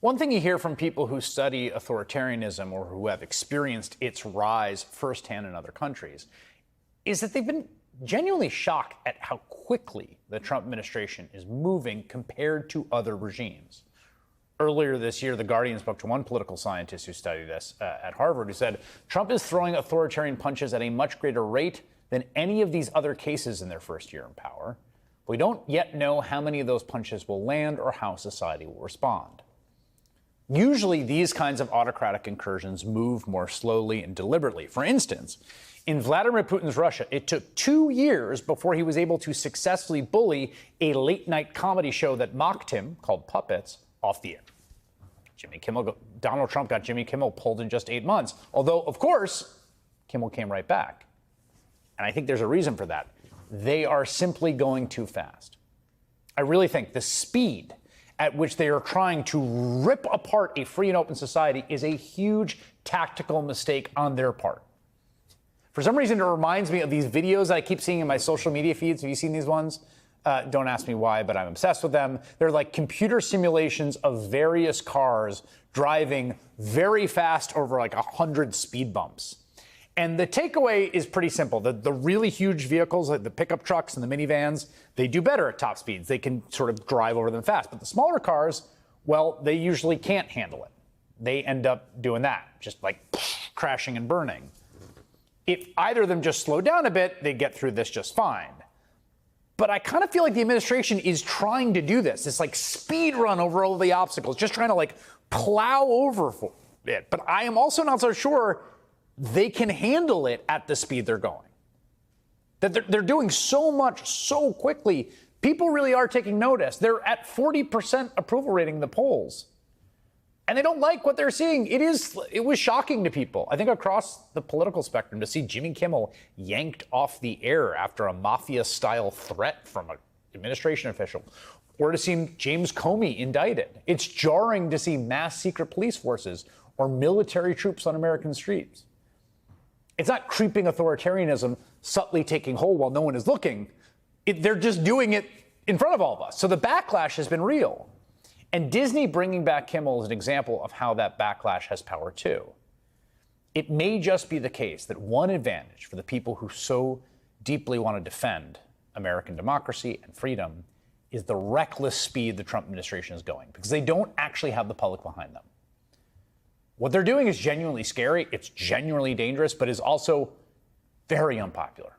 One thing you hear from people who study authoritarianism or who have experienced its rise firsthand in other countries is that they've been genuinely shocked at how quickly the Trump administration is moving compared to other regimes. Earlier this year, The Guardian spoke to one political scientist who studied this at Harvard, who said Trump is throwing authoritarian punches at a much greater rate than any of these other cases in their first year in power. We don't yet know how many of those punches will land or how society will respond. Usually, these kinds of autocratic incursions move more slowly and deliberately. For instance, in Vladimir Putin's Russia, it took 2 years before he was able to successfully bully a late-night comedy show that mocked him, called Puppets, off the air. Donald Trump got Jimmy Kimmel pulled in just 8 months, although, of course, Kimmel came right back. And I think there's a reason for that. They are simply going too fast. I really think the speed at which they are trying to rip apart a free and open society is a huge tactical mistake on their part. For some reason, it reminds me of these videos that I keep seeing in my social media feeds. Have you seen these ones? Don't ask me why, but I'm obsessed with them. They're like computer simulations of various cars driving very fast over like 100 speed bumps. And the takeaway is pretty simple. The really huge vehicles, like the pickup trucks and the minivans, they do better at top speeds. They can sort of drive over them fast. But the smaller cars, well, they usually can't handle it. They end up doing that, just like crashing and burning. If either of them just slow down a bit, they get through this just fine. But I kind of feel like the administration is trying to do this. It's like speed run over all of the obstacles, just trying to like plow over for it. But I am also not so sure they can handle it at the speed they're going. That they're doing so much so quickly, people really are taking notice. They're at 40% approval rating in the polls. And they don't like what they're seeing. It was shocking to people, I think, across the political spectrum, to see Jimmy Kimmel yanked off the air after a mafia-style threat from an administration official, or to see James Comey indicted. It's jarring to see mass secret police forces or military troops on American streets. It's not creeping authoritarianism subtly taking hold while no one is looking. They're just doing it in front of all of us. So the backlash has been real. And Disney bringing back Kimmel is an example of how that backlash has power too. It may just be the case that one advantage for the people who so deeply want to defend American democracy and freedom is the reckless speed the Trump administration is going, because they don't actually have the public behind them. What they're doing is genuinely scary, it's genuinely dangerous, but is also very unpopular.